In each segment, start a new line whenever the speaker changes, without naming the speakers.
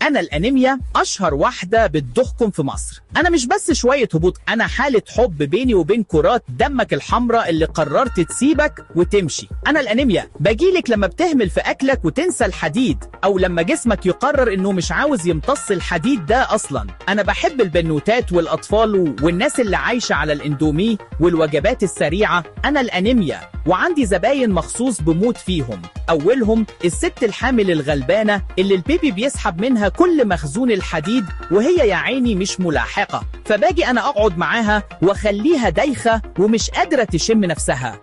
أنا الأنيميا أشهر واحدة بتضخكم في مصر. أنا مش بس شوية هبوط، أنا حالة حب بيني وبين كرات دمك الحمراء اللي قررت تسيبك وتمشي. أنا الأنيميا بجيلك لما بتهمل في أكلك وتنسى الحديد، أو لما جسمك يقرر إنه مش عاوز يمتص الحديد ده أصلا. أنا بحب البنوتات والأطفال والناس اللي عايشة على الإندومي والوجبات السريعة. أنا الأنيميا وعندي زباين مخصوص بموت فيهم. أولهم الست الحامل الغلبانة اللي البيبي بيسحب منها كل مخزون الحديد وهي يا عيني مش ملاحقة، فباجي أنا أقعد معاها وأخليها دايخة ومش قادرة تشم نفسها.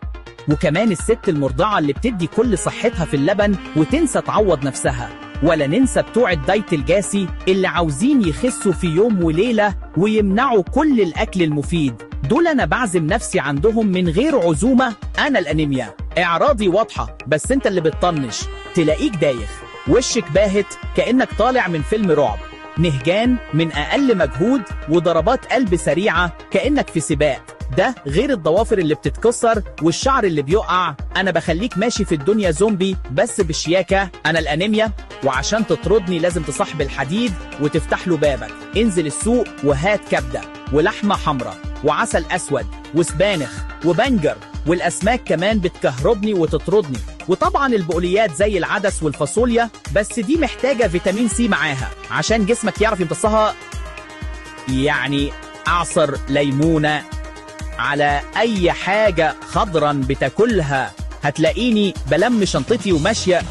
وكمان الست المرضعة اللي بتدي كل صحتها في اللبن وتنسى تعوض نفسها. ولا ننسى بتوع الدايت الجاسي اللي عاوزين يخسوا في يوم وليلة ويمنعوا كل الأكل المفيد. دول أنا بعزم نفسي عندهم من غير عزومة. أنا الأنيميا إعراضي واضحة، بس أنت اللي بتطنش. تلاقيك دايخ، وشك باهت كأنك طالع من فيلم رعب، نهجان من أقل مجهود، وضربات قلب سريعة كأنك في سباق. ده غير الضوافر اللي بتتكسر والشعر اللي بيقع. أنا بخليك ماشي في الدنيا زومبي بس بشياكة. أنا الأنيميا، وعشان تطردني لازم تصاحب الحديد وتفتح له بابك. انزل السوق وهات كبدة ولحمة حمراء وعسل أسود وسبانخ وبنجر، والأسماك كمان بتكهربني وتطردني. وطبعا البقوليات زي العدس والفاصوليا، بس دي محتاجة فيتامين سي معاها عشان جسمك يعرف يمتصها. يعني أعصر ليمونة على أي حاجة خضرا بتاكلها، هتلاقيني بلم شنطتي وماشية.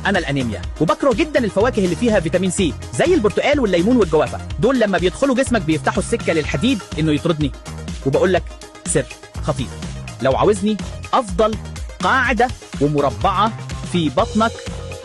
أنا الأنيميا وبكره جدا الفواكه اللي فيها فيتامين سي زي البرتقال والليمون والجوافة. دول لما بيدخلوا جسمك بيفتحوا السكة للحديد إنه يطردني. وبقول لك سر خطير، لو عاوزني أفضل قاعدة ومربعة في بطنك،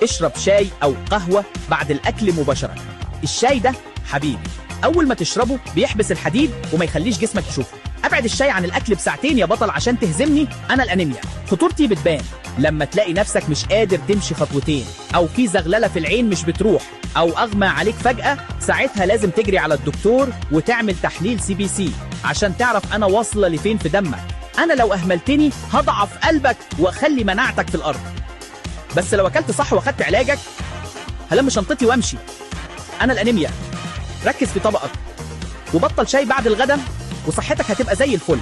اشرب شاي أو قهوة بعد الأكل مباشرة. الشاي ده حبيبي، أول ما تشربه بيحبس الحديد وما يخليش جسمك يشوفه. أبعد الشاي عن الأكل بساعتين يا بطل عشان تهزمني. أنا الأنيميا خطورتي بتبان لما تلاقي نفسك مش قادر تمشي خطوتين، أو في زغللة في العين مش بتروح، أو أغمى عليك فجأة. ساعتها لازم تجري على الدكتور وتعمل تحليل CBC عشان تعرف أنا واصلة لفين في دمك. أنا لو أهملتني هضعف قلبك وأخلي مناعتك في الأرض، بس لو أكلت صح وأخدت علاجك هلم شنطتي وأمشي. أنا الأنيميا، ركز في طبقك وبطل شاي بعد الغدا وصحتك هتبقى زي الفل.